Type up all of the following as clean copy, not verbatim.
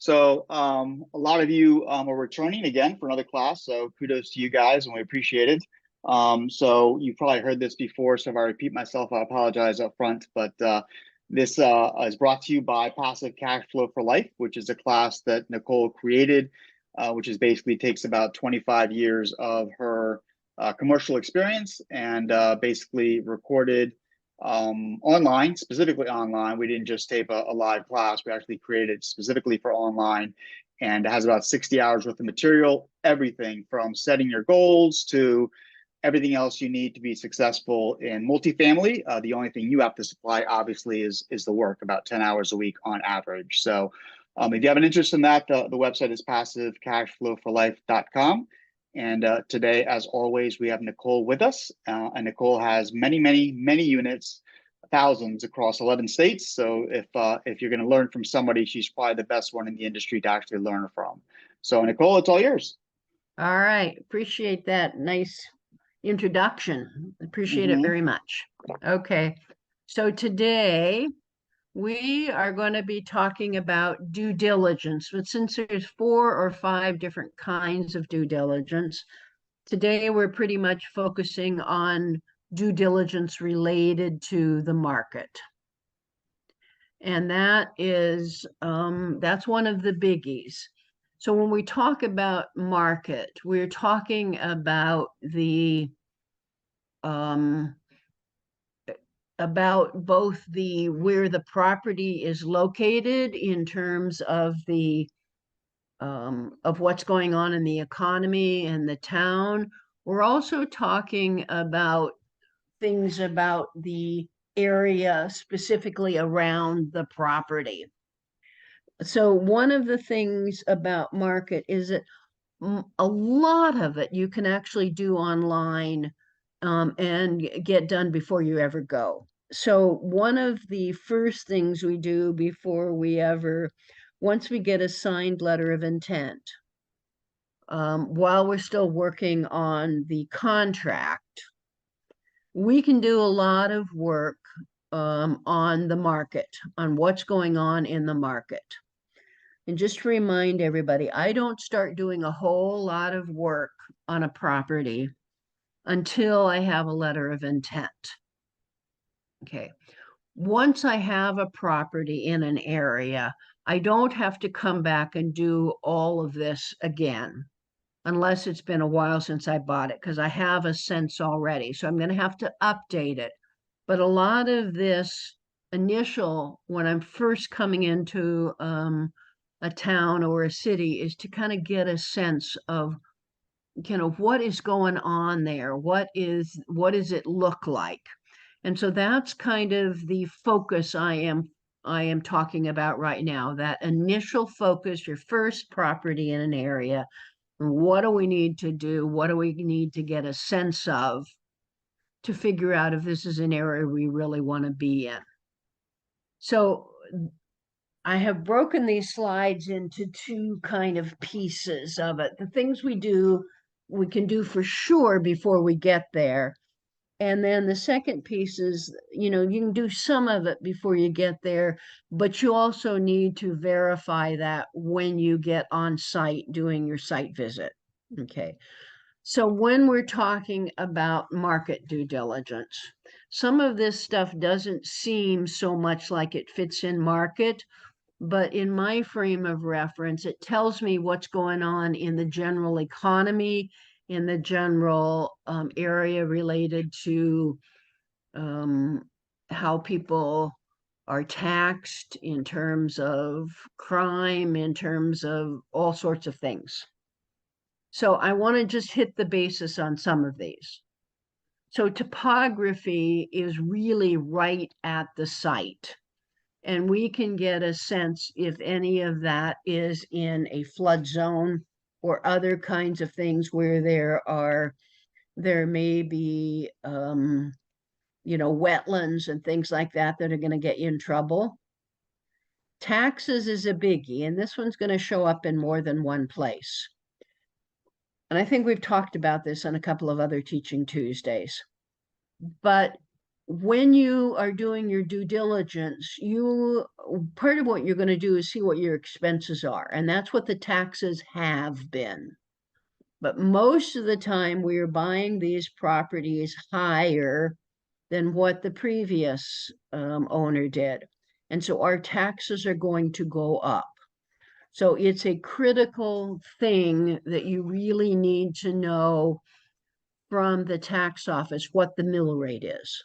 So a lot of you are returning again for another class, so kudos to you guys, and we appreciate it. So you've probably heard this before, so if I repeat myself, I apologize up front, but this is brought to you by Passive Cash Flow for Life, which is a class that Nichole created, which is basically takes about 25 years of her commercial experience and basically recorded online, specifically online. We didn't just tape a live class. We actually created it specifically for online, and it has about 60 hours worth of material, everything from setting your goals to everything else you need to be successful in multifamily. The only thing you have to supply, obviously, is the work, about 10 hours a week on average. So if you have an interest in that, the website is passivecashflowforlife.com. And today, as always, we have Nichole with us. And Nichole has many, many, many units, thousands across 11 states. So if you're going to learn from somebody, she's probably the best one in the industry to actually learn from. So Nichole, it's all yours. All right. Appreciate that nice introduction. Appreciate it very much. Okay. So today we are going to be talking about due diligence, but since there's 4 or 5 different kinds of due diligence, today we're pretty much focusing on due diligence related to the market. And that is, that's one of the biggies. So when we talk about market, we're talking about about both where the property is located in terms of of what's going on in the economy and the town. We're also talking about things about the area specifically around the property. So one of the things about market is that a lot of it you can actually do online and get done before you ever go. So one of the first things we do before once we get a signed letter of intent, while we're still working on the contract, we can do a lot of work on the market, on what's going on in the market. And just to remind everybody, I don't start doing a whole lot of work on a property until I have a letter of intent. Okay. Once I have a property in an area, I don't have to come back and do all of this again, unless it's been a while since I bought it, because I have a sense already. So I'm going to have to update it. But a lot of this initial, when I'm first coming into a town or a city, is to kind of get a sense of what is going on there, what does it look like. And so that's kind of the focus I am talking about right now, that initial focus, your first property in an area. What do we need to do? What do we need to get a sense of to figure out if this is an area we really want to be in? So I have broken these slides into 2 kind of pieces of it. The things we can do for sure before we get there. And then the second piece is, you can do some of it before you get there, but you also need to verify that when you get on site doing your site visit. Okay. So when we're talking about market due diligence, some of this stuff doesn't seem so much like it fits in market, but in my frame of reference, it tells me what's going on in the general economy, in the general area related to how people are taxed in terms of crime, in terms of all sorts of things. So I want to just hit the basis on some of these. So topography is really right at the site. And we can get a sense if any of that is in a flood zone or other kinds of things where there may be, wetlands and things like that are going to get you in trouble. Taxes is a biggie, and this one's going to show up in more than one place. And I think we've talked about this on a couple of other Teaching Tuesdays. But when you are doing your due diligence, part of what you're going to do is see what your expenses are, and that's what the taxes have been. But most of the time, we are buying these properties higher than what the previous owner did. And so our taxes are going to go up. So it's a critical thing that you really need to know from the tax office what the mill rate is.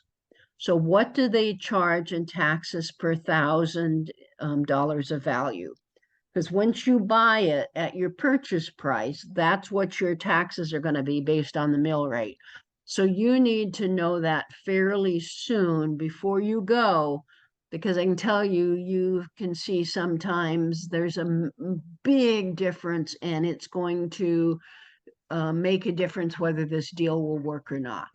So what do they charge in taxes per $1,000 of value? Because once you buy it at your purchase price, that's what your taxes are going to be based on the mill rate. So you need to know that fairly soon before you go, because I can tell you, you can see sometimes there's a big difference, and it's going to make a difference whether this deal will work or not.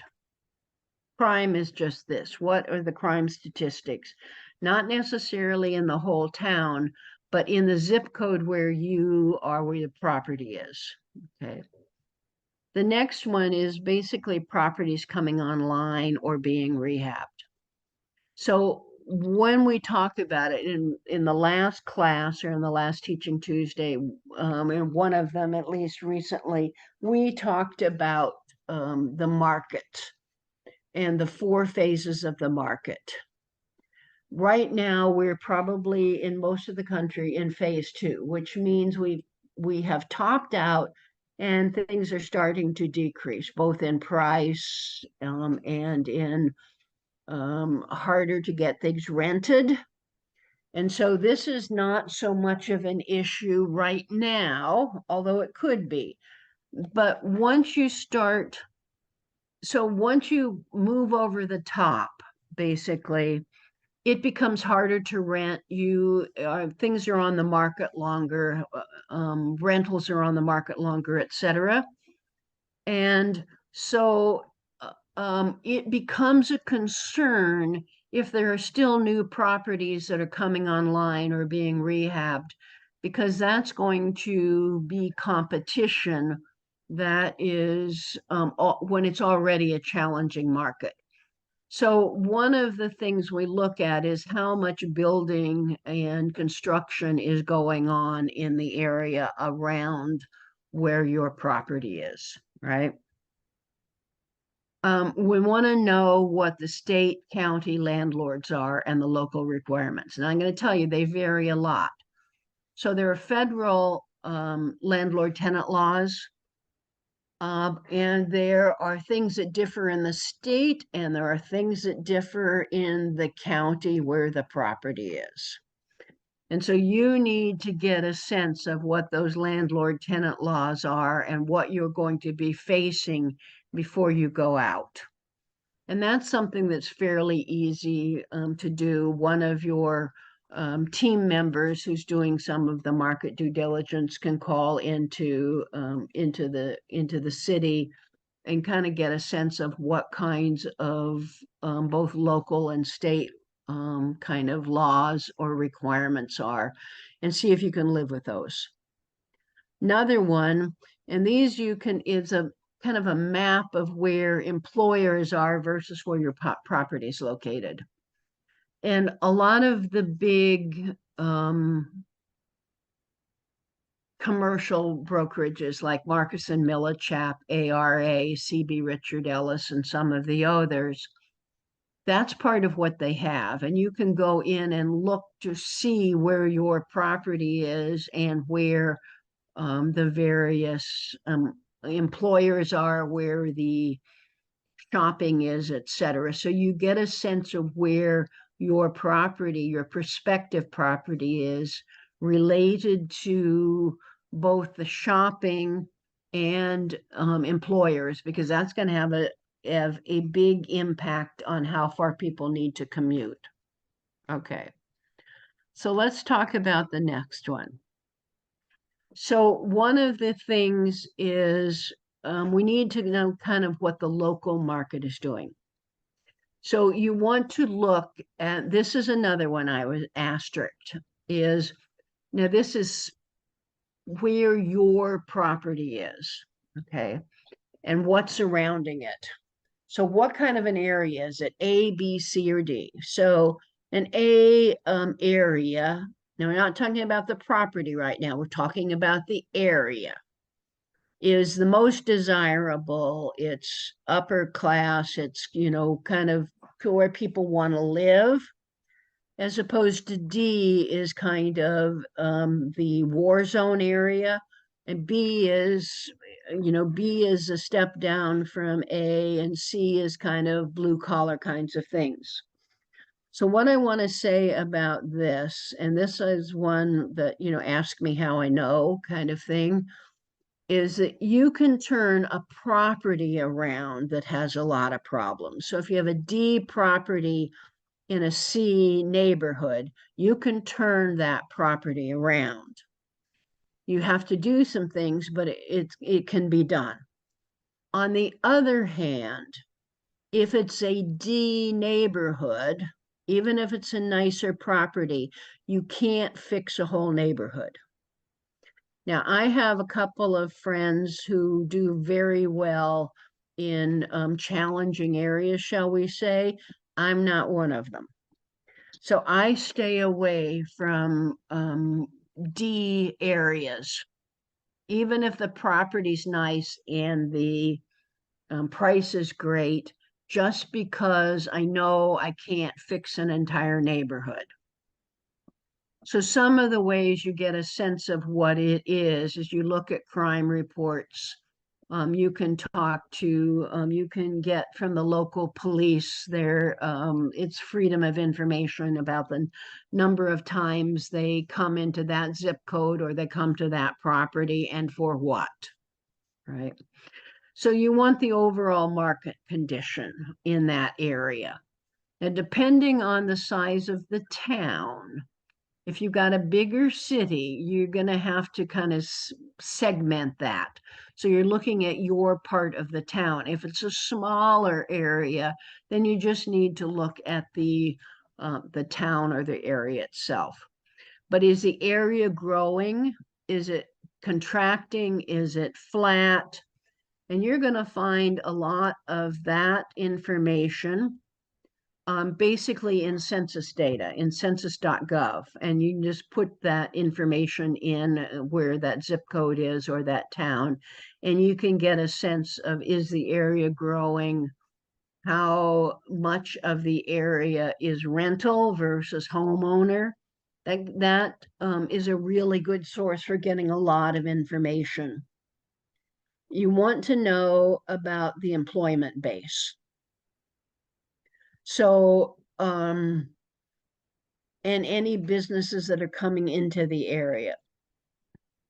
Crime is just this. What are the crime statistics? Not necessarily in the whole town, but in the zip code where you are, where the property is. Okay. The next one is basically properties coming online or being rehabbed. So when we talked about it in the last class or in the last Teaching Tuesday, in one of them at least recently, we talked about the market and the 4 phases of the market. Right now, we're probably in most of the country in phase 2, which means we have topped out and things are starting to decrease, both in price and in harder to get things rented. And so this is not so much of an issue right now, although it could be. But once you move over the top, basically, it becomes harder to rent. Things are on the market longer, rentals are on the market longer, etc. And so it becomes a concern if there are still new properties that are coming online or being rehabbed, because that's going to be competition that is when it's already a challenging market. So one of the things we look at is how much building and construction is going on in the area around where your property is, right? We want to know what the state, county landlords are and the local requirements. And I'm going to tell you, they vary a lot. So there are federal landlord tenant laws. And there are things that differ in the state, and there are things that differ in the county where the property is. And so you need to get a sense of what those landlord tenant laws are and what you're going to be facing before you go out. And that's something that's fairly easy to do. One of your team members who's doing some of the market due diligence can call into the city and kind of get a sense of what kinds of both local and state kind of laws or requirements are, and see if you can live with those. Another one, and these is a kind of a map of where employers are versus where your property is located. And a lot of the big commercial brokerages like Marcus and Millichap, ARA, CB Richard Ellis, and some of the others, that's part of what they have. And you can go in and look to see where your property is and where the various employers are, where the shopping is, etc. So you get a sense of where your property, your prospective property is related to both the shopping and employers, because that's going to have a big impact on how far people need to commute. Okay. So let's talk about the next one. So one of the things is we need to know kind of what the local market is doing. So you want to look at, this is another one I was asterisked, is, now this is where your property is, okay, and what's surrounding it. So what kind of an area is it? A, B, C, or D? So an A area, now we're not talking about the property right now, we're talking about the area, is the most desirable. It's upper class, it's, kind of where people want to live, as opposed to D is kind of the war zone area. And B is a step down from A, and C is kind of blue collar kinds of things. So what I want to say about this, and this is one that, ask me how I know kind of thing, is that you can turn a property around that has a lot of problems. So if you have a D property in a C neighborhood, you can turn that property around. You have to do some things, but it can be done. On the other hand, if it's a D neighborhood, even if it's a nicer property, you can't fix a whole neighborhood. Now, I have a couple of friends who do very well in challenging areas, shall we say. I'm not one of them. So I stay away from D areas, even if the property's nice and the price is great, just because I know I can't fix an entire neighborhood. So some of the ways you get a sense of what it is you look at crime reports. You can you can get from the local police there. It's freedom of information about the number of times they come into that zip code or they come to that property and for what, right? So you want the overall market condition in that area. And depending on the size of the town, if you've got a bigger city, you're going to have to kind of segment that. So you're looking at your part of the town. If it's a smaller area, then you just need to look at the town or the area itself. But is the area growing? Is it contracting? Is it flat? And you're going to find a lot of that information basically in census data, in census.gov. And you can just put that information in where that zip code is or that town, and you can get a sense of, is the area growing? How much of the area is rental versus homeowner? That is a really good source for getting a lot of information. You want to know about the employment base. So, and any businesses that are coming into the area.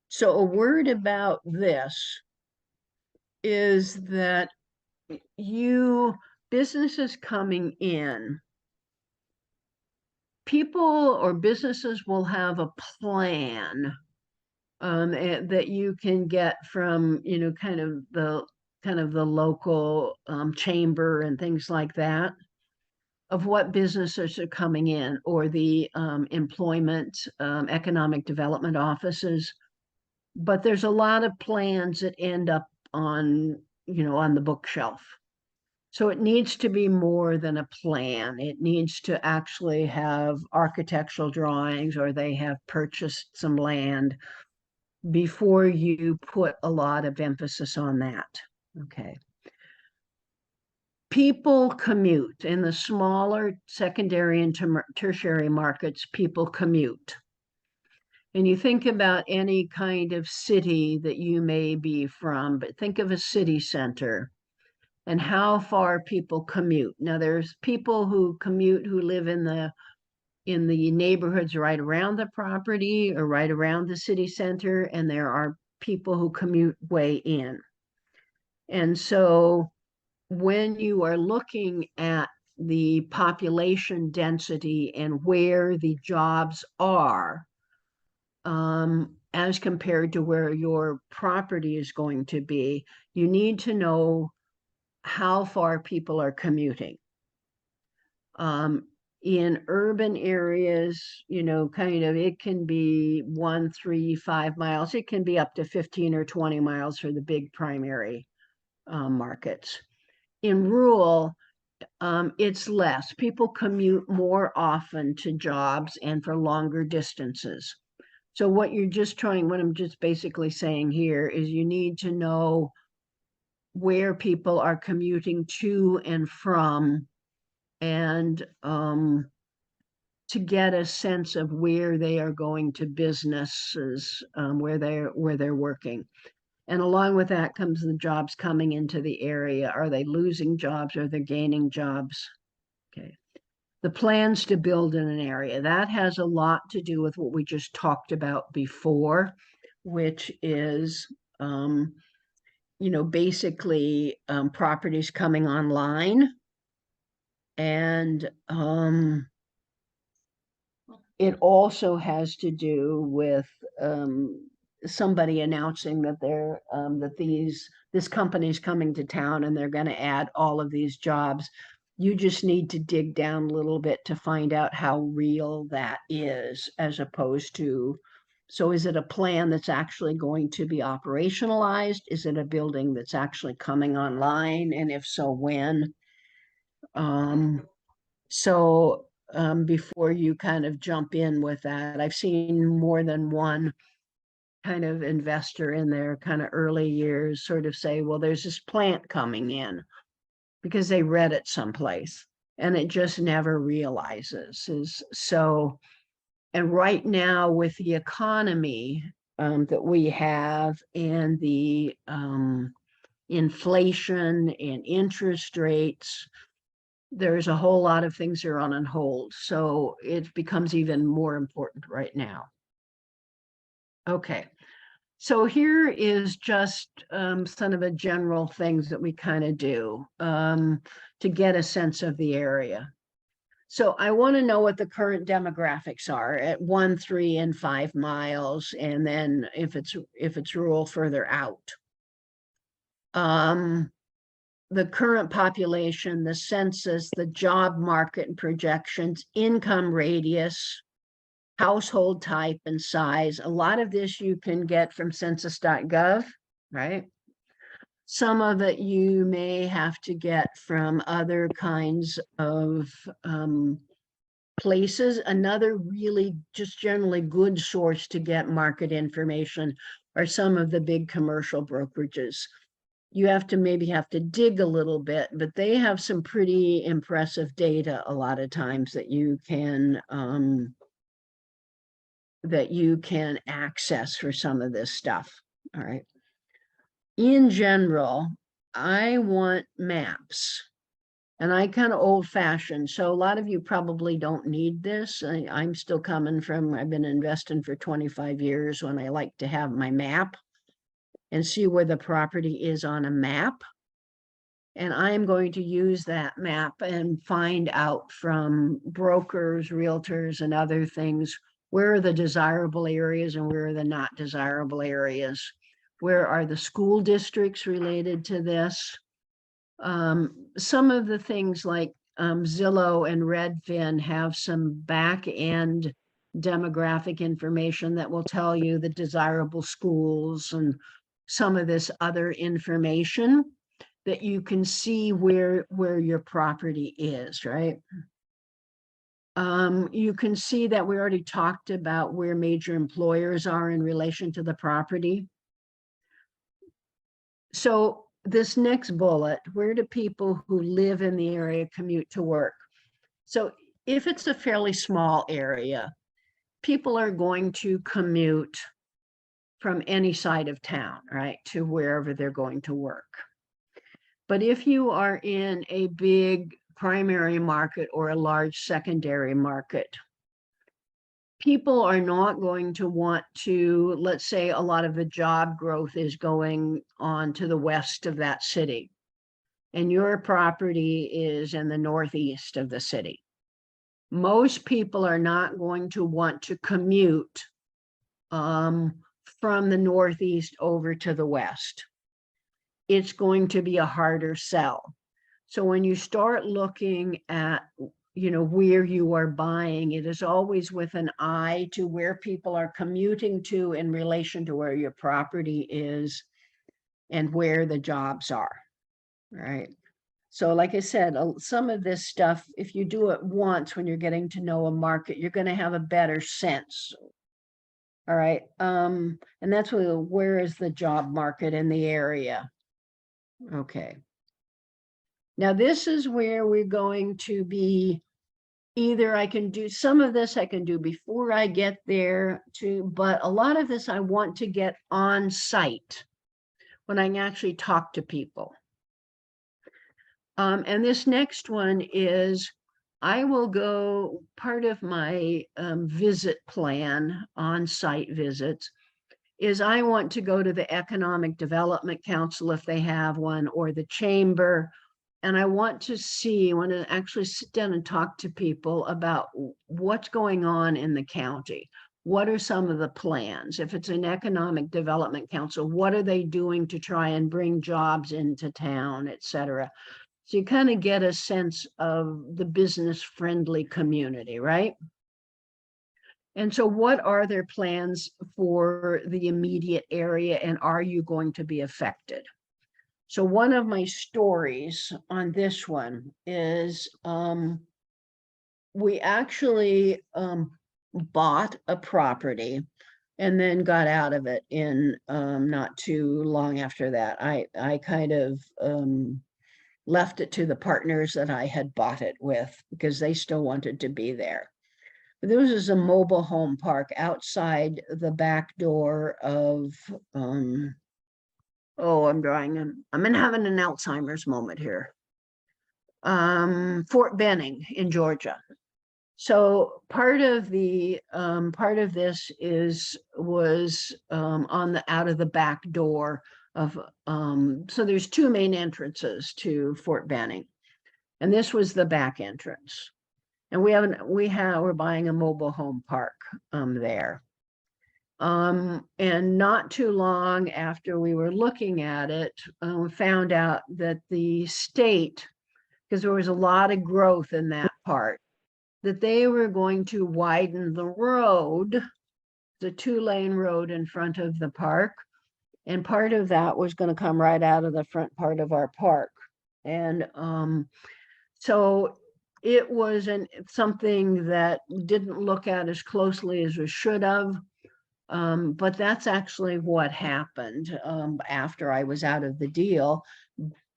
So a word about this is that businesses coming in, people or businesses will have a plan that you can get from, kind of the local chamber and things like that, of what businesses are coming in, or the employment, economic development offices. But there's a lot of plans that end up on, on the bookshelf. So it needs to be more than a plan. It needs to actually have architectural drawings, or they have purchased some land before you put a lot of emphasis on that. Okay. People commute. In the smaller secondary and tertiary markets, people commute. And you think about any kind of city that you may be from, but think of a city center and how far people commute. Now, there's people who commute who live in the neighborhoods right around the property or right around the city center, and there are people who commute way in. And so when you are looking at the population density and where the jobs are, as compared to where your property is going to be, you need to know how far people are commuting. In urban areas, kind of, it can be 1, 3, 5 miles. It can be up to 15 or 20 miles for the big primary markets. in rural, it's less. People commute more often to jobs and for longer distances. So what I'm just basically saying here is you need to know where people are commuting to and from, and to get a sense of where they are going to businesses, where they're working. And along with that comes the jobs coming into the area. Are they losing jobs? Are they gaining jobs? Okay. The plans to build in an area, that has a lot to do with what we just talked about before, which is, basically properties coming online. And it also has to do with somebody announcing that this company's coming to town and they're going to add all of these jobs. You just need to dig down a little bit to find out how real that is, as opposed to, so is it a plan that's actually going to be operationalized? Is it a building that's actually coming online? And if so, when? Um, so before you kind of jump in with that, I've seen more than one kind of investor in their kind of early years sort of say, well, there's this plant coming in because they read it someplace, and it just never realizes. And right now with the economy that we have, and the inflation and interest rates, there's a whole lot of things that are on hold. So it becomes even more important right now. Okay. So here is just some of the general things that we kind of do to get a sense of the area. So I want to know what the current demographics are at 1, 3, and 5 miles, and then if it's rural, further out. The current population, the census, the job market and projections, income radius, household type and size. A lot of this you can get from census.gov, right? Some of it you may have to get from other kinds of places. Another really just generally good source to get market information are some of the big commercial brokerages. You have to dig a little bit, but they have some pretty impressive data a lot of times that you can access for some of this stuff. All right. In general, I want maps, and I kind of old fashioned. So a lot of you probably don't need this. I'm still coming from, I've been investing for 25 years when I like to have my map and see where the property is on a map. And I am going to use that map and find out from brokers, realtors, and other things, where are the desirable areas and where are the not desirable areas? Where are the school districts related to this? Some of the things like Zillow and Redfin have some back end demographic information that will tell you the desirable schools and some of this other information that you can see where your property is, right? You can see that we already talked about where major employers are in relation to the property. So this next bullet, where do people who live in the area commute to work? So if it's a fairly small area, people are going to commute from any side of town, right, to wherever they're going to work. But if you are in a big primary market or a large secondary market, people are not going to want to, let's say a lot of the job growth is going on to the west of that city, and your property is in the northeast of the city. Most people are not going to want to commute from the northeast over to the west. It's going to be a harder sell. So when you start looking at, where you are buying, it is always with an eye to where people are commuting to in relation to where your property is and where the jobs are, right? So like I said, some of this stuff, if you do it once when you're getting to know a market, you're going to have a better sense. All right. And that's where is the job market in the area? Okay. Now this is where we're going to be, either I can do some of this I can do before I get there but a lot of this I want to get on site when I can actually talk to people. And this next one is, I will go, part of my visit plan, on-site visits, is I want to go to the Economic Development Council if they have one, or the chamber. And I want to actually sit down and talk to people about what's going on in the county. What are some of the plans? If it's an Economic Development Council, what are they doing to try and bring jobs into town, et cetera? So you kind of get a sense of the business-friendly community, right? And so what are their plans for the immediate area, and are you going to be affected? So one of my stories on this one is we actually bought a property and then got out of it in not too long after that. I kind of left it to the partners that I had bought it with because they still wanted to be there. There was a mobile home park outside the back door of oh, I'm having an Alzheimer's moment here. Fort Benning in Georgia. So part of this was on the out of the back door of so there's two main entrances to Fort Benning, and this was the back entrance. And we're buying a mobile home park there. And not too long after we were looking at it, we found out that the state, because there was a lot of growth in that part, that they were going to widen the road, the 2-lane road in front of the park. And part of that was going to come right out of the front part of our park. And so it wasn't something that didn't look at as closely as we should have. But that's actually what happened after I was out of the deal.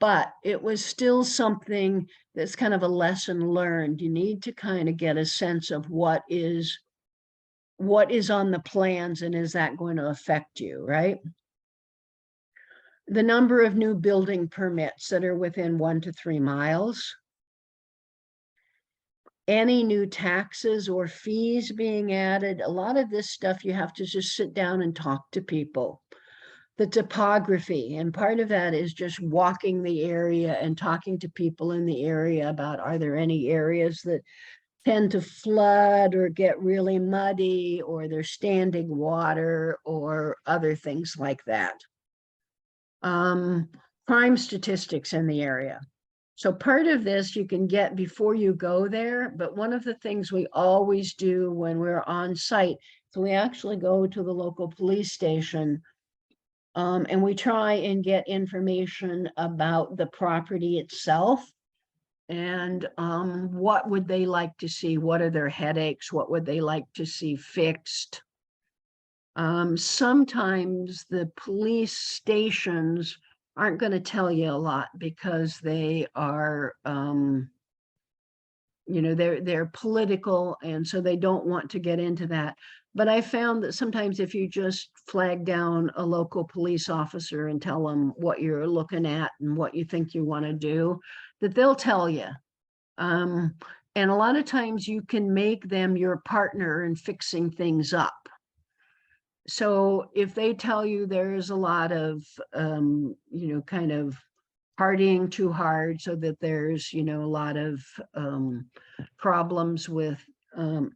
But it was still something that's kind of a lesson learned. You need to kind of get a sense of what is on the plans, and is that going to affect you, right? The number of new building permits that are within 1 to 3 miles. Any new taxes or fees being added. A lot of this stuff you have to just sit down and talk to people. The topography, and part of that is just walking the area and talking to people in the area about, are there any areas that tend to flood or get really muddy, or there's standing water or other things like that. Crime statistics in the area. So part of this you can get before you go there, but one of the things we always do when we're on site, so we actually go to the local police station and we try and get information about the property itself, and what would they like to see? What are their headaches? What would they like to see fixed? Sometimes the police stations aren't going to tell you a lot because they are, they're political, and so they don't want to get into that. But I found that sometimes if you just flag down a local police officer and tell them what you're looking at and what you think you want to do, that they'll tell you. And a lot of times you can make them your partner in fixing things up. So if they tell you there's a lot of, kind of partying too hard, so that there's, a lot of problems with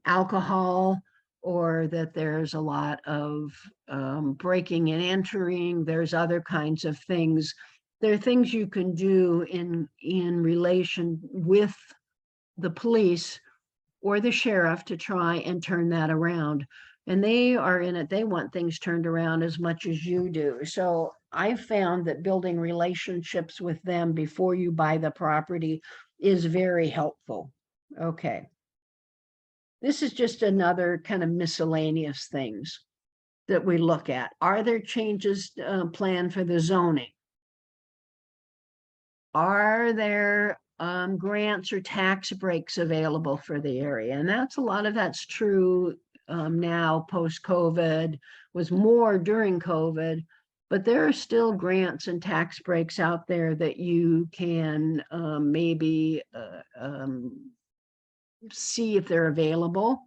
alcohol, or that there's a lot of breaking and entering, there's other kinds of things. There are things you can do in relation with the police or the sheriff to try and turn that around. And they are in it, they want things turned around as much as you do. So I found that building relationships with them before you buy the property is very helpful. Okay. This is just another kind of miscellaneous things that we look at. Are there changes planned for the zoning? Are there grants or tax breaks available for the area? And that's a lot of that's true now post-COVID, was more during COVID, but there are still grants and tax breaks out there that you can maybe see if they're available.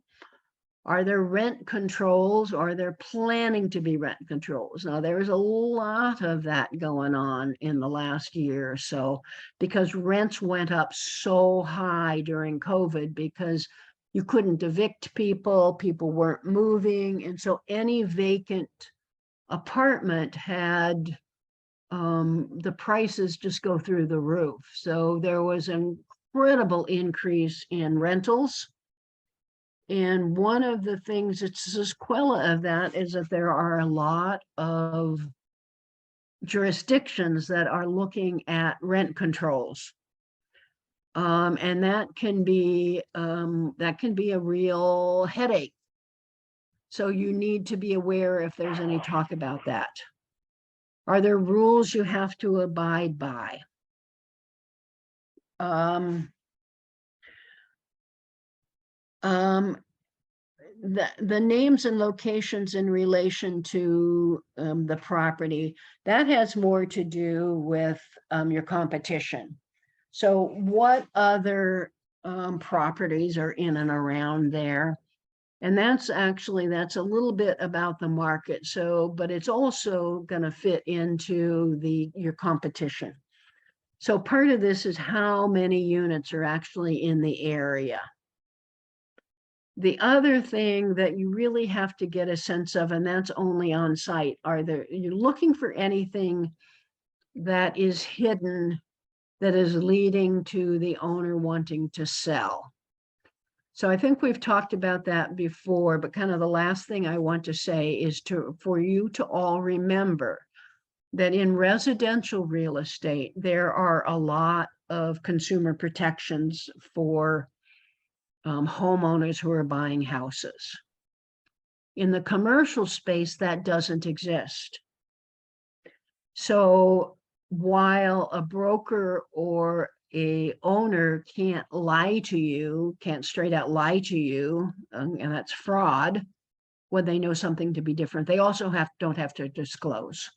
Are there rent controls? Or are there planning to be rent controls? Now, there's a lot of that going on in the last year or so because rents went up so high during COVID because you couldn't evict people, people weren't moving. And so any vacant apartment had the prices just go through the roof. So there was an incredible increase in rentals. And one of the things that's the sequela of that is that there are a lot of jurisdictions that are looking at rent controls. And that can be a real headache. So you need to be aware if there's any talk about that. Are there rules you have to abide by? The names and locations in relation to the property, that has more to do with your competition. So what other properties are in and around there? And that's a little bit about the market. So, but it's also going to fit into your competition. So part of this is how many units are actually in the area. The other thing that you really have to get a sense of, and that's only on site, you're looking for anything that is hidden that is leading to the owner wanting to sell. So I think we've talked about that before, but kind of the last thing I want to say is for you to all remember that in residential real estate, there are a lot of consumer protections for homeowners who are buying houses. In the commercial space, that doesn't exist. So while a broker or a owner can't lie to you, can't straight out lie to you, and that's fraud, when they know something to be different, they also don't have to disclose.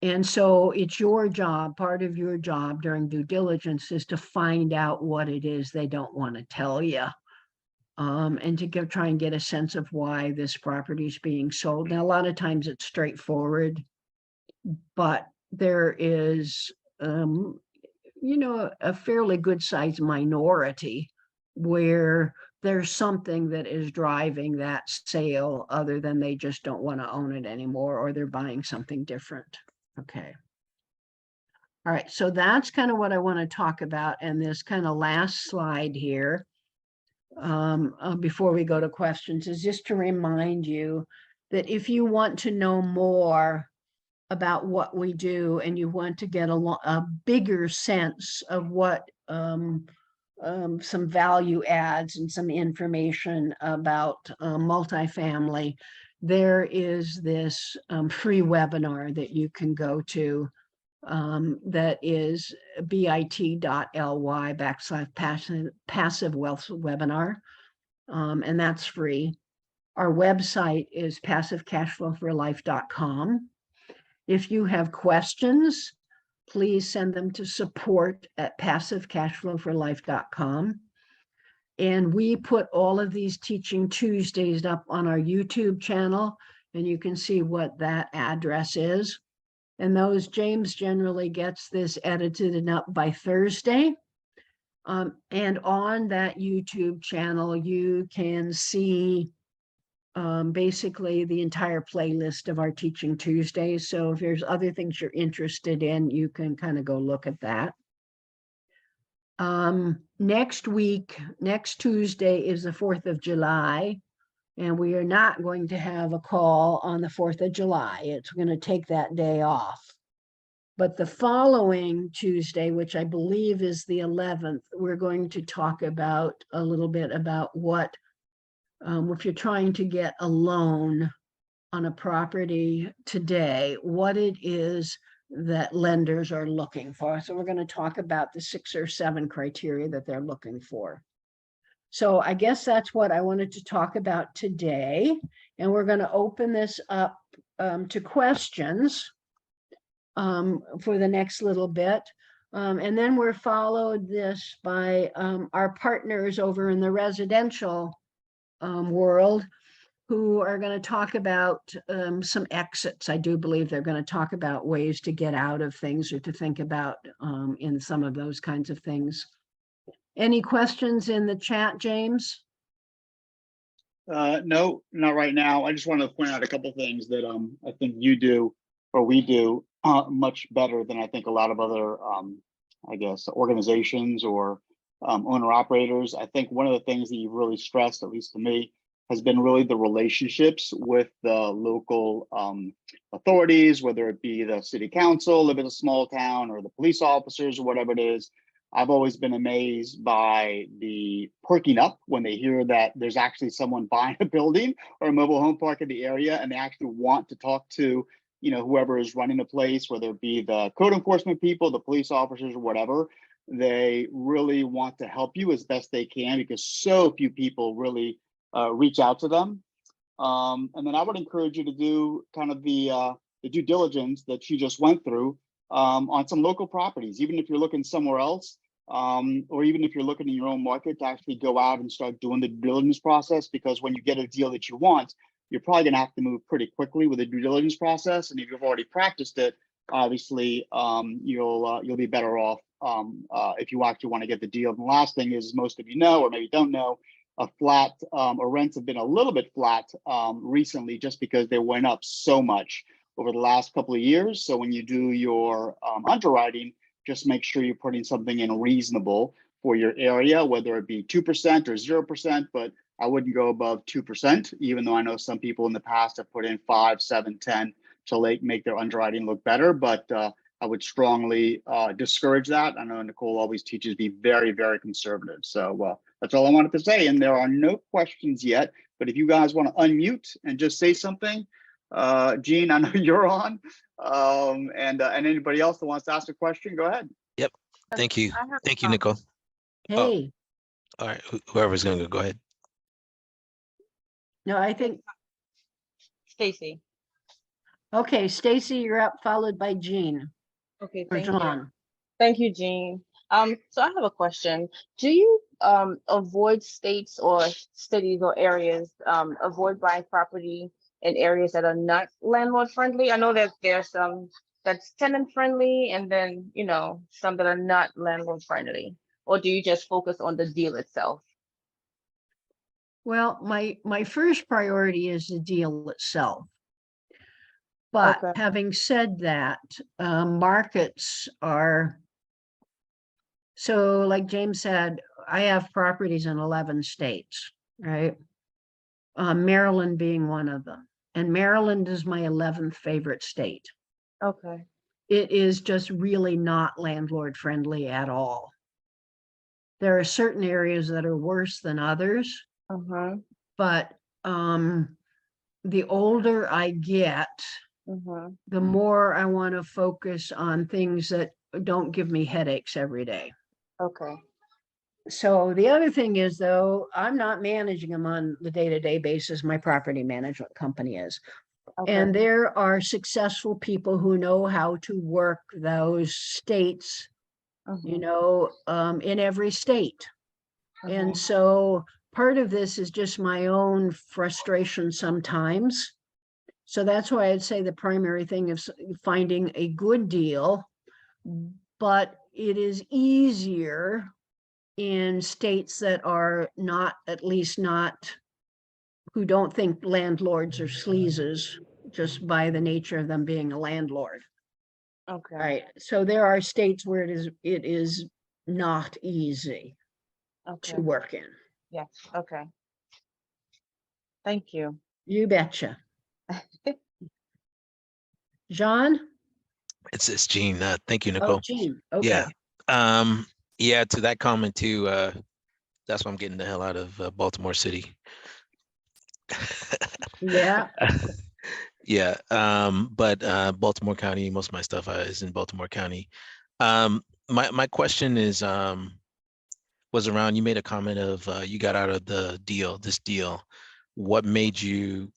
And so it's your job, part of your job during due diligence is to find out what it is they don't want to tell you. And to try and get a sense of why this property is being sold. Now, a lot of times it's straightforward, but there is, a fairly good sized minority where there's something that is driving that sale other than they just don't want to own it anymore or they're buying something different. Okay. All right, so that's kind of what I want to talk about. And this kind of last slide here, before we go to questions, is just to remind you that if you want to know more about what we do and you want to get a bigger sense of what some value adds and some information about multifamily, there is this free webinar that you can go to that is bit.ly/passive wealth webinar. And that's free. Our website is passivecashflowforlife.com. If you have questions, please send them to support@passivecashflowforlife.com. And we put all of these Teaching Tuesdays up on our YouTube channel, and you can see what that address is. And James generally gets this edited and up by Thursday. And on that YouTube channel, you can see basically the entire playlist of our Teaching Tuesdays. So if there's other things you're interested in, you can kind of go look at that. Next Tuesday is the 4th of July. And we are not going to have a call on the 4th of July. It's going to take that day off. But the following Tuesday, which I believe is the 11th, we're going to talk about a little bit about what, if you're trying to get a loan on a property today, what it is that lenders are looking for. So we're going to talk about the 6 or 7 criteria that they're looking for. So I guess that's what I wanted to talk about today. And we're going to open this up to questions for the next little bit. And then we're followed this by our partners over in the residential world, who are going to talk about some exits. I do believe they're going to talk about ways to get out of things or to think about in some of those kinds of things. Any questions in the chat, James? No, not right now. I just wanted to point out a couple things that I think you do or we do much better than I think a lot of other I guess organizations or owner operators. I think one of the things that you've really stressed, at least to me, has been really the relationships with the local authorities, whether it be the city council, live in a small town, or the police officers, or whatever it is. I've always been amazed by the perking up when they hear that there's actually someone buying a building or a mobile home park in the area, and they actually want to talk to, you know, whoever is running the place, whether it be the code enforcement people, the police officers, or whatever. They really want to help you as best they can, because so few people really reach out to them. And then I would encourage you to do kind of the due diligence that you just went through on some local properties, even if you're looking somewhere else, or even if you're looking in your own market, to actually go out and start doing the due diligence process. Because when you get a deal that you want, you're probably going to have to move pretty quickly with the due diligence process. And if you've already practiced it, obviously you'll be better off if you actually want to get the deal. And the last thing is, most of you know, or maybe don't know, or rents have been a little bit flat recently, just because they went up so much over the last couple of years. So when you do your underwriting, just make sure you're putting something in reasonable for your area, whether it be 2% or 0%, but I wouldn't go above 2%, even though I know some people in the past have put in 5, 7, 10 to make their underwriting look better. But I would strongly discourage that. I know Nichole always teaches be very, very conservative. So that's all I wanted to say. And there are no questions yet, but if you guys want to unmute and just say something, Gene, I know you're on, and anybody else that wants to ask a question, go ahead. Yep. Thank you. Thank you, Nichole. Hey. All right. Whoever's going to go ahead. No, I think. Stacy. Okay, Stacy, you're up, followed by Jean. Okay, Or thank you. John. Thank you, Jean. So I have a question. Do you avoid states or cities or areas, avoid buying property in areas that are not landlord friendly? I know that there's some that's tenant friendly, and then, you know, some that are not landlord friendly. Or do you just focus on the deal itself? Well, my first priority is the deal itself. But Okay. having said that, markets are, so like James said, I have properties in 11 states, right? Maryland being one of them. And Maryland is my 11th favorite state. Okay. It is just really not landlord friendly at all. There are certain areas that are worse than others, but the older I get, the more I want to focus on things that don't give me headaches every day. Okay. So the other thing is, though, I'm not managing them on the day-to-day basis. My property management company is. Okay. And there are successful people who know how to work those states, you know, in every state. And so part of this is just my own frustration sometimes. So that's why I'd say the primary thing is finding a good deal, but it is easier in states that are not, at least not, who don't think landlords are sleazes just by the nature of them being a landlord. Okay. Right. So there are states where it is not easy to work in. Yes. Okay. Thank you. You betcha. John? It's Gene. Thank you, Oh, Nicole. Gene. Yeah. Okay. Yeah, to that comment too, that's why I'm getting the hell out of Baltimore City. Yeah. Yeah. But Baltimore County, most of my stuff is in Baltimore County. My question is was around, you made a comment of you got out of this deal. What made you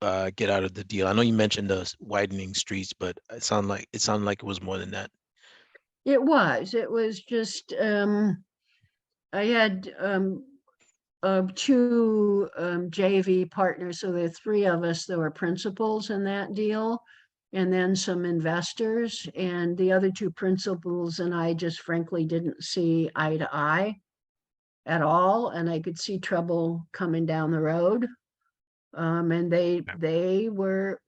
get out of the deal? I know you mentioned the widening streets, but it sounded like it was more than that. It was just, I had, two, JV partners, so there are three of us that were principals in that deal. And then some investors, and the other two principals and I just frankly didn't see eye to eye at all, and I could see trouble coming down the road. And they were,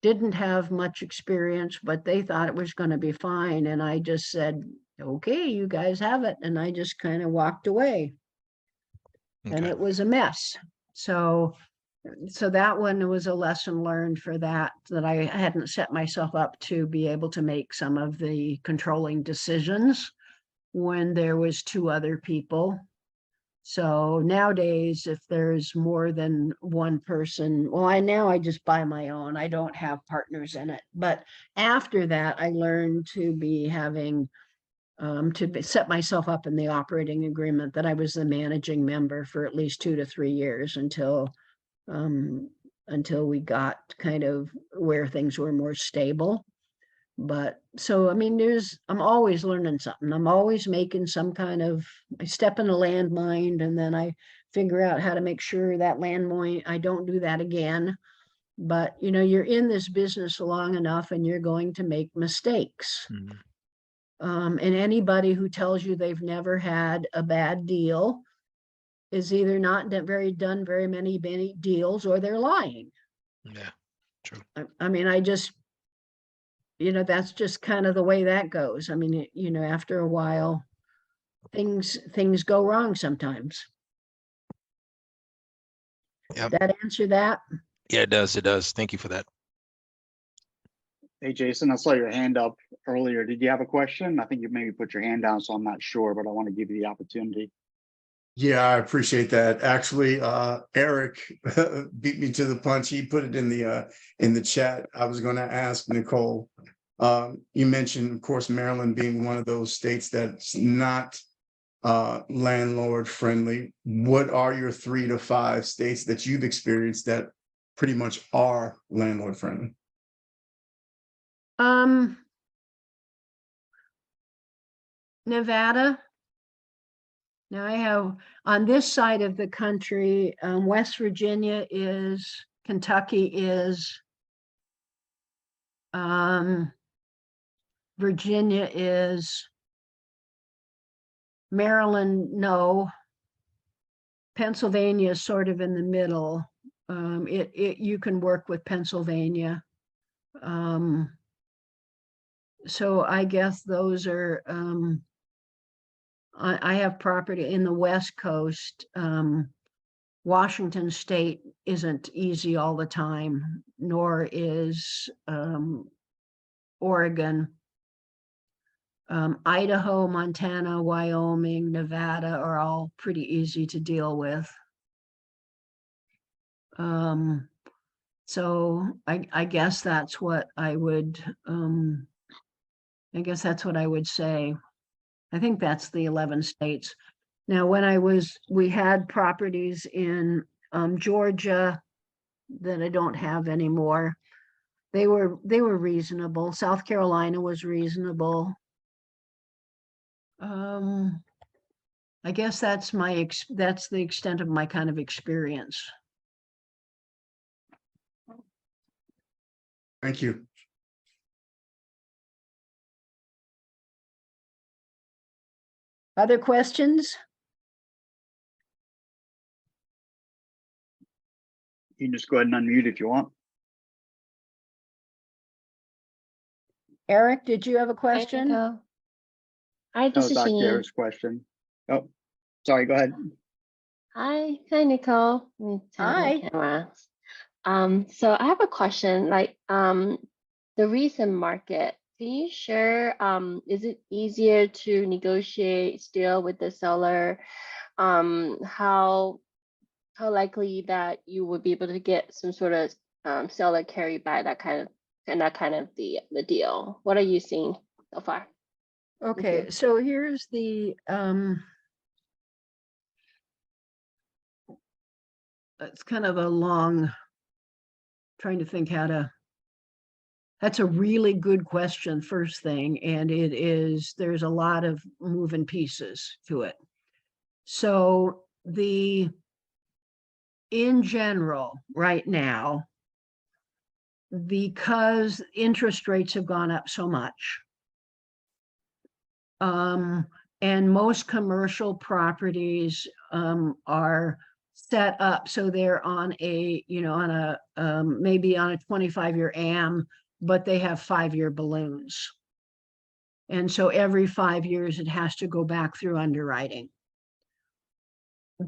didn't have much experience, but they thought it was going to be fine. And I just said, okay, you guys have it. And I just kind of walked away. And Okay. it was a mess. So that one was a lesson learned for that I hadn't set myself up to be able to make some of the controlling decisions when there was two other people. So nowadays, if there's more than one person, well, I just buy my own. I don't have partners in it. But after that, I learned to be having set myself up in the operating agreement that I was the managing member for at least 2 to 3 years until we got kind of where things were more stable. But so, I mean, I'm always learning something. I'm always making some kind of, I step in a landmine and then I figure out how to make sure that landmine, I don't do that again. But, you're in this business long enough and you're going to make mistakes. Mhm. And anybody who tells you they've never had a bad deal is either not done very many deals, or they're lying. Yeah, true. I mean, I just, that's just kind of the way that goes. I mean, after a while, things go wrong sometimes. Yep. That answer that? Yeah, it does. It does. Thank you for that. Hey, Jason, I saw your hand up earlier. Did you have a question? I think you maybe put your hand down, so I'm not sure, but I want to give you the opportunity. Yeah, I appreciate that. Actually, Eric beat me to the punch. He put it in the chat. I was going to ask Nichole. You mentioned, of course, Maryland being one of those states that's not landlord friendly. What are your 3 to 5 states that you've experienced that pretty much are landlord friendly? Nevada. Now I have on this side of the country, West Virginia is, Kentucky is, Virginia is, Maryland, no. Pennsylvania is sort of in the middle. You can work with Pennsylvania. So I guess those are, I have property in the West Coast. Washington State isn't easy all the time, nor is Oregon. Idaho, Montana, Wyoming, Nevada are all pretty easy to deal with. So I guess that's what I would, say. I think that's the 11 states. Now, we had properties in Georgia that I don't have anymore. They were reasonable. South Carolina was reasonable. I guess that's that's the extent of my kind of experience. Thank you. Other questions? You can just go ahead and unmute if you want. Eric, did you have a question? Hi, That this was is Dr. Shani. Eric's question. Oh, sorry, go ahead. Hi, Nicole. Let me turn on my Hi. camera. So I have a question, the recent market, can you share, is it easier to negotiate still with the seller? How likely that you would be able to get some sort of seller carry by that kind of the deal? What are you seeing so far? Okay, you. so here's the it's kind of a long, trying to think how to, that's a really good question, first thing, and there's a lot of moving pieces to it. So in general, right now, because interest rates have gone up so much, and most commercial properties are set up so they're on a, on a maybe on a 25-year AM, but they have 5-year balloons. And so every 5 years it has to go back through underwriting.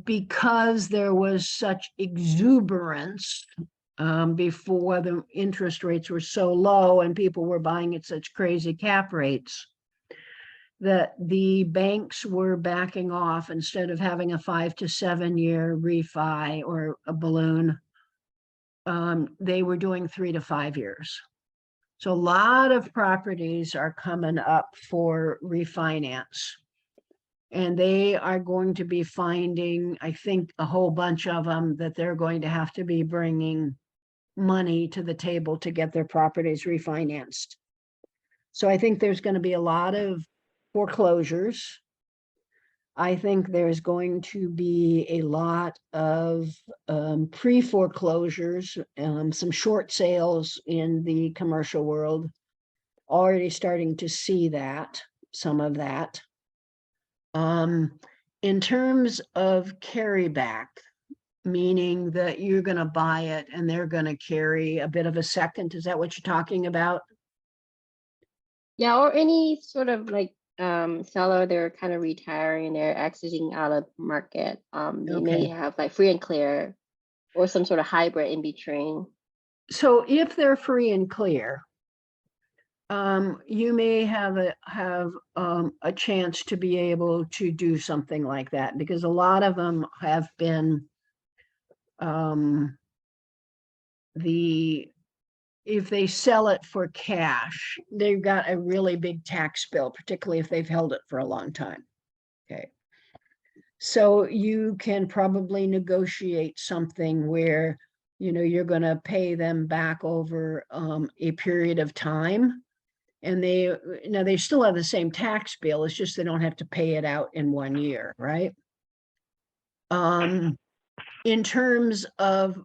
Because there was such exuberance before the interest rates were so low and people were buying at such crazy cap rates, that the banks were backing off. Instead of having a 5 to 7 year refi or a balloon, they were doing 3 to 5 years. So a lot of properties are coming up for refinance. And they are going to be finding, I think, a whole bunch of them that they're going to have to be bringing money to the table to get their properties refinanced. So I think there's going to be a lot of foreclosures. I think there's going to be a lot of pre-foreclosures, some short sales in the commercial world. Already starting to see that, some of that. In terms of carryback, meaning that you're going to buy it and they're going to carry a bit of a second, is that what you're talking about? Yeah, or any sort of seller, they're kind of retiring, they're exiting out of market. They may Okay. have like free and clear or some sort of hybrid in between. So if they're free and clear, you may have a chance to be able to do something like that, because a lot of them have been if they sell it for cash, they've got a really big tax bill, particularly if they've held it for a long time. Okay. So you can probably negotiate something where, you're going to pay them back over a period of time. And they still have the same tax bill. It's just they don't have to pay it out in 1 year, right? In terms of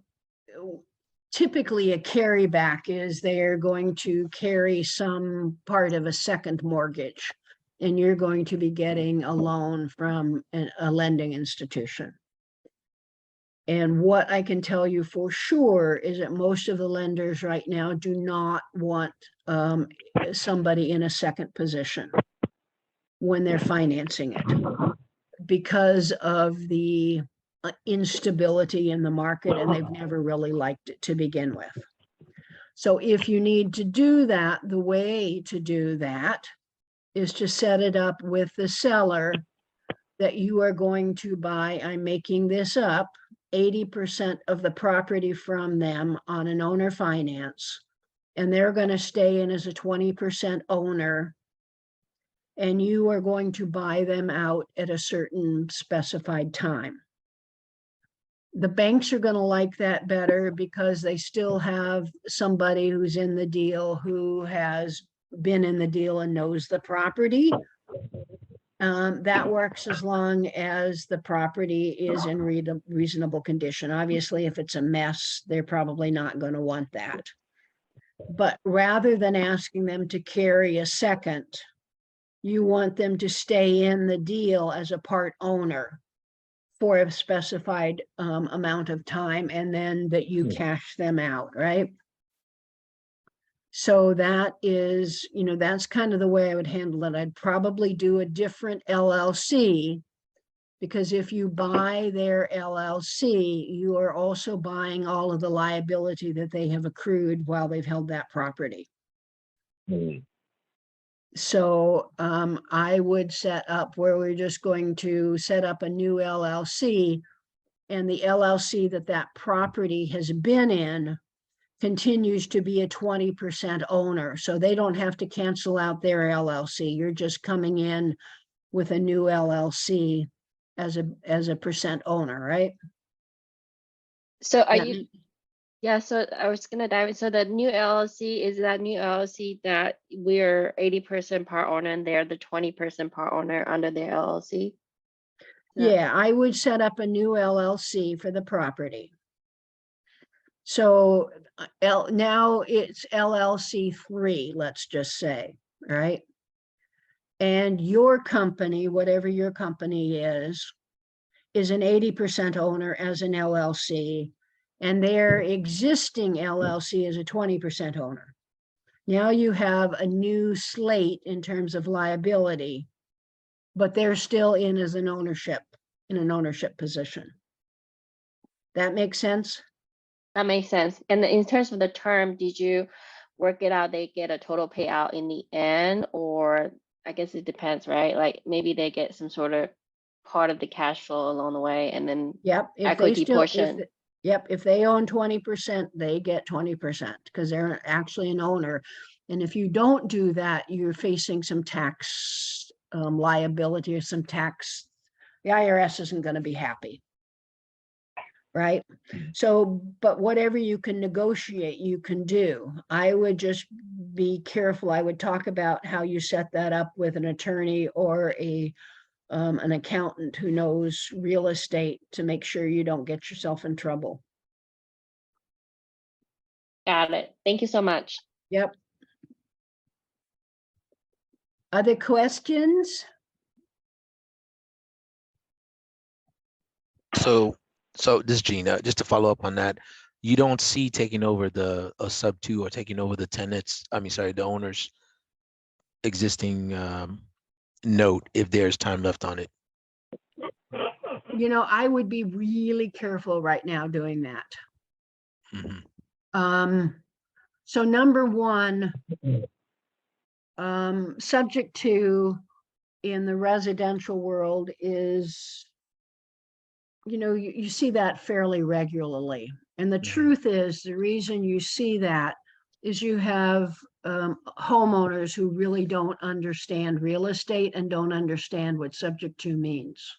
typically a carryback is they're going to carry some part of a second mortgage, and you're going to be getting a loan from a lending institution. And what I can tell you for sure is that most of the lenders right now do not want somebody in a second position when they're financing it, because of the instability in the market, and they've never really liked it to begin with. So if you need to do that, the way to do that is to set it up with the seller that you are going to buy, I'm making this up, 80% of the property from them on an owner finance, and they're going to stay in as a 20% owner, and you are going to buy them out at a certain specified time. The banks are going to like that better because they still have somebody who's in the deal, who has been in the deal and knows the property. That works as long as the property is in reasonable condition. Obviously, if it's a mess, they're probably not going to want that. But rather than asking them to carry a second, you want them to stay in the deal as a part owner for a specified amount of time, and then that you cash them out, right? So that is, that's kind of the way I would handle it. I'd probably do a different LLC Because if you buy their LLC, you are also buying all of the liability that they have accrued while they've held that property. So I would set up where we're just going to set up a new LLC, and the LLC that property has been in continues to be a 20% owner. So they don't have to cancel out their LLC. You're just coming in with a new LLC as a percent owner, right? So are That- you, yeah, so I was gonna dive in. So the new LLC, is that new LLC that we're 80% part owner and they're the 20% part owner under their LLC? Yeah, I would set up a new LLC for the property. So now it's LLC 3, let's just say, right? And your company, whatever your company is an 80% owner as an LLC, and their existing LLC is a 20% owner. Now you have a new slate in terms of liability, but they're still in an ownership position. That makes sense? That makes sense. And in terms of the term, did you work it out? They get a total payout in the end, or I guess it depends, right? Like maybe they get some sort of part of the cash flow along the way and then Yep. equity portion. Yep. If they own 20%, they get 20% because they're actually an owner. And if you don't do that, you're facing some tax liability or some tax. The IRS isn't going to be happy. Right? So, but whatever you can negotiate, you can do. I would just be careful. I would talk about how you set that up with an attorney or an accountant who knows real estate to make sure you don't get yourself in trouble. Got it. Thank you so much. Yep. Other questions? So this Gene, just to follow up on that, you don't see taking over a sub 2 or taking over the tenants, the owner's existing note if there's time left on it. You know, I would be really careful right now doing that. So number one, subject to in the residential world is, you know, you see that fairly regularly. And the truth is, the reason you see that is you have homeowners who really don't understand real estate and don't understand what subject to means.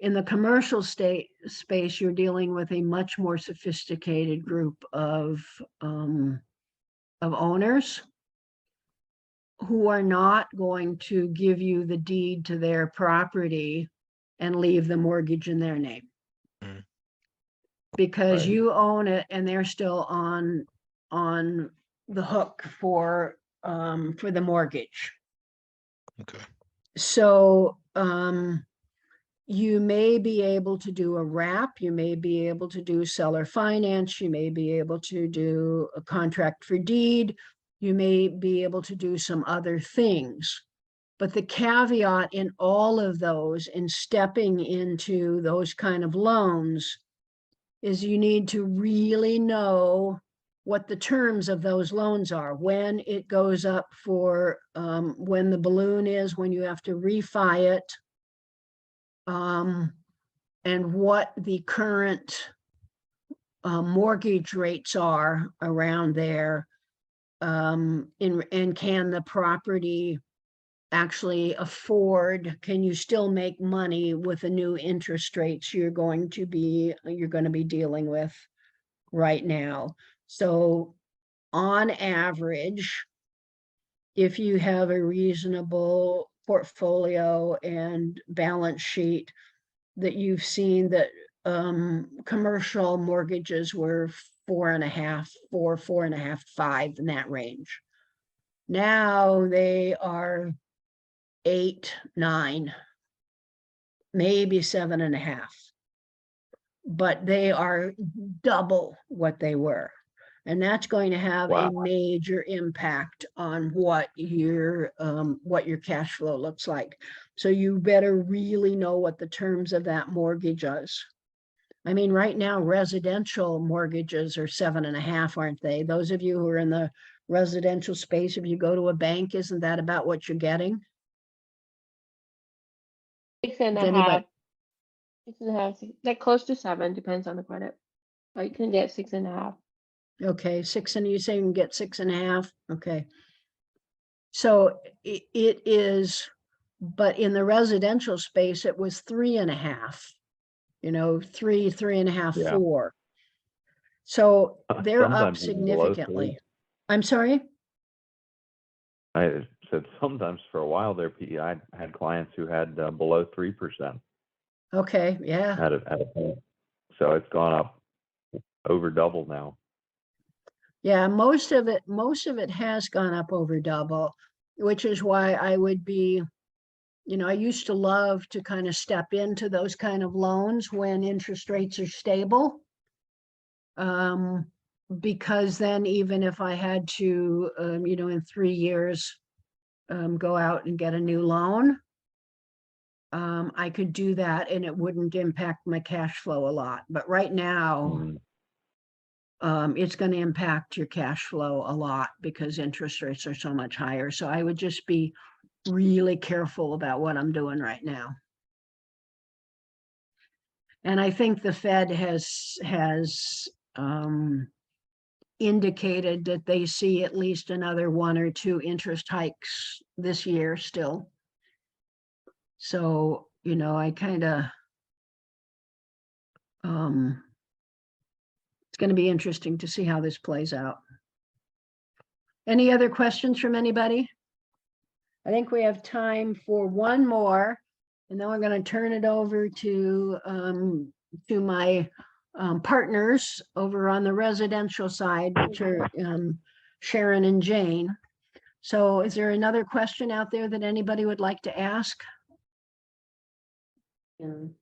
In the commercial space, you're dealing with a much more sophisticated group of owners who are not going to give you the deed to their property and leave the mortgage in their name. Because Right. you own it and they're still on the hook for the mortgage. Okay. So you may be able to do a wrap, you may be able to do seller finance, you may be able to do a contract for deed, you may be able to do some other things. But the caveat in all of those, in stepping into those kind of loans, is you need to really know what the terms of those loans are, when it goes up for, when the balloon is, when you have to refi it, and what the current mortgage rates are around there, and can the property actually afford, can you still make money with the new interest rates you're going to be dealing with right now. So on average, if you have a reasonable portfolio and balance sheet, that you've seen that commercial mortgages were 4.5, 5 in that range. Now they are 8, 9, maybe 7.5, but they are double what they were. And that's going to have a Wow. major impact on what your cash flow looks like. So you better really know what the terms of that mortgage is. I mean, right now, residential mortgages are 7.5, aren't they? Those of you who are in the residential space, if you go to a bank, isn't that about what you're getting? 6.5. Does anybody- 6.5, like close to 7, depends on the credit. Or you can get 6.5. Okay, you say you can get 6.5, okay. So it is, but in the residential space, it was 3.5, 3.5, Yeah. 4. So they're up Sometimes even below 3. significantly. I'm sorry? I said sometimes for a while there, I had clients who had below 3% Okay, yeah. at a point. So it's gone up over double now. Yeah, most of it has gone up over double, which is why I would be, I used to love to kind of step into those kind of loans when interest rates are stable. Because then even if I had to, in 3 years, go out and get a new loan, I could do that and it wouldn't impact my cash flow a lot. But right now, Mm. it's going to impact your cash flow a lot because interest rates are so much higher. So I would just be really careful about what I'm doing right now. And I think the Fed has indicated that they see at least another 1 or 2 interest hikes this year still. So, I kind of, it's going to be interesting to see how this plays out. Any other questions from anybody? I think we have time for one more, and then we're going to turn it over to my partners over on the residential side, which are Sharon and Jane. So is there another question out there that anybody would like to ask? Mm.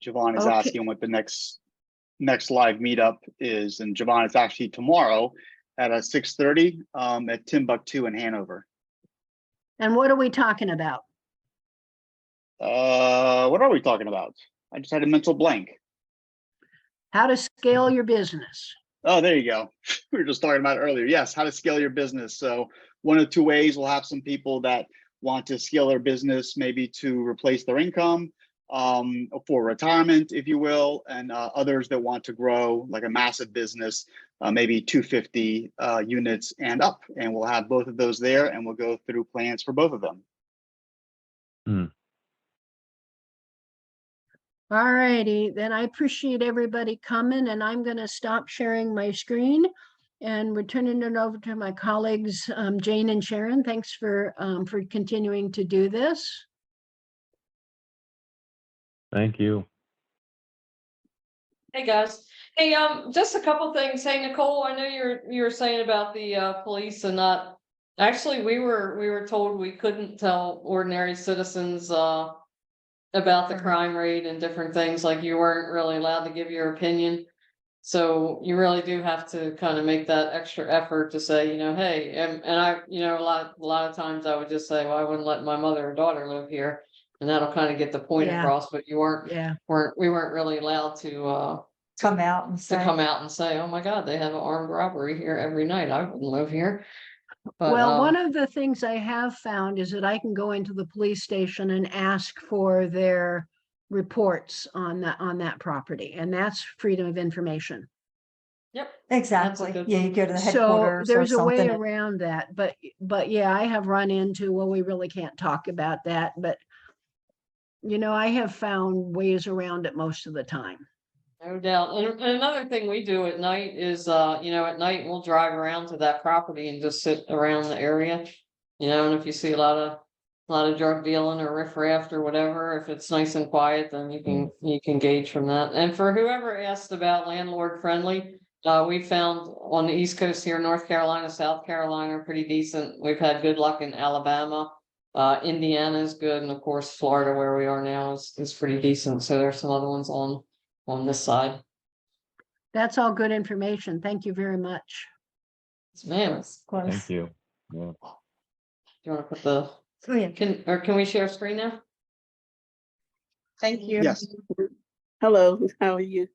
Javon is Okay. asking what the next live meetup is, and Javon, it's actually tomorrow at 6:30 at Timbuktu in Hanover. And what are we talking about? What are we talking about? I just had a mental blank. How to scale your business. Oh, there you go. We were just talking about it earlier. Yes, how to scale your business. So one of 2 ways, we'll have some people that want to scale their business, maybe to replace their income, for retirement, if you will, and others that want to grow like a massive business, maybe 250 units and up. And we'll have both of those there, and we'll go through plans for both of them. Mm. All righty, then I appreciate everybody coming, and I'm going to stop sharing my screen and we're turning it over to my colleagues, Jane and Sharon. Thanks for continuing to do this. Thank you. Hey guys. Hey, just a couple things. Hey Nichole, I know you were saying about the police and not. Actually, we were told we couldn't tell ordinary citizens about the crime rate and different things, like you weren't really allowed to give your opinion. So you really do have to kind of make that extra effort to say, hey, and I, a lot of times I would just say, well, I wouldn't let my mother or daughter live here, and that'll kind of get the point across. But you we weren't really allowed to come out and say, oh my God, they have an armed robbery here every night. I wouldn't live here. But, well, one of the things I have found is that I can go into the police station and ask for their reports on that property, and that's freedom of information. Yep, exactly. Yeah, you go to the So headquarters. there's or a way something. around that, but yeah, I have run into, well, we really can't talk about that, but I have found ways around it most of the time. No doubt. And another thing we do at night is, at night we'll drive around to that property and just sit around the area, and if you see a lot of drug dealing or riffraff or whatever, if it's nice and quiet, then you can gauge from that. And for whoever asked about landlord friendly, we found on the East Coast here, North Carolina, South Carolina are pretty decent. We've had good luck in Alabama. Indiana is good, and of course, Florida, where we are now, is pretty decent. So there's some other ones on this side. That's all good information. Thank you very much. Yes, ma'am, do Close. Thank you. Yeah. you want to put the Oh, yeah. can we share screen now? Thank you. Yes. Hello, how are you?